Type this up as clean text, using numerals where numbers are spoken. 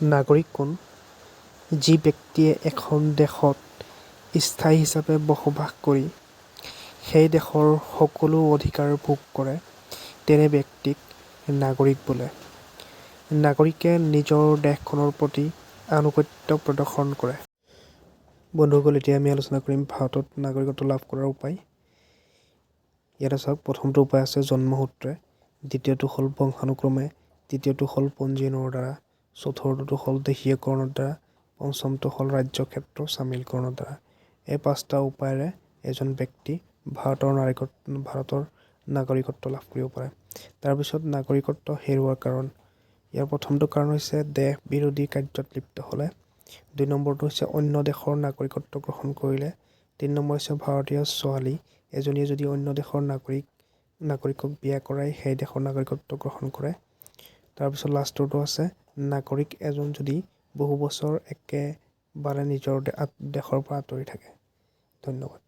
নাগৰিক কোন? যি ব্যক্তিয়ে এখন দেশত স্থায়ী হিচাপে বসবাস কৰি সেই দেশৰ সকলো অধিকাৰ ভোগ কৰে তেনে ব্যক্তিক নাগৰিক বোলে। নাগৰিকে নিজৰ দেশখনৰ প্ৰতি আনুগত্য প্ৰদৰ্শন কৰে। বন্ধুসকল, এতিয়া আমি আলোচনা কৰিম ভাৰতত নাগৰিকত্ব লাভ কৰাৰ উপায়। ইয়াতে চাওক, প্ৰথমটো উপায় আছে জন্মসূত্ৰে, দ্বিতীয়টো হ'ল বংশানুক্ৰমে, তৃতীয়টো হ'ল পঞ্জীয়নৰ দ্বাৰা, চতুৰ্থটো হ'ল দেশীয়কৰণৰ দ্বাৰা, পঞ্চমটো হ'ল ৰাজ্যক্ষেত্ৰ চামিলকৰণৰ দ্বাৰা। এই 5টা উপায়েৰে এজন ব্যক্তি ভাৰতৰ নাগৰিকত্ব লাভ কৰিব পাৰে। তাৰপিছত নাগৰিকত্ব হেৰুৱাৰ কাৰণ। ইয়াৰ প্ৰথমটো কাৰণ হৈছে দেশ বিৰোধী কাৰ্যত লিপ্ত হ'লে, 2 নম্বৰটো হৈছে অন্য দেশৰ নাগৰিকত্ব গ্ৰহণ কৰিলে, 3 নম্বৰ হৈছে ভাৰতীয় ছোৱালী এজনীয়ে যদি অন্য দেশৰ নাগৰিকক বিয়া কৰাই সেই দেশৰ নাগৰিকত্ব গ্ৰহণ কৰে। তাৰপিছত লাষ্টৰটো আছে নাগৰিক এজন যদি বহু বছৰ একেবাৰে নিজৰ দেশৰ পৰা আঁতৰি থাকে। ধন্যবাদ।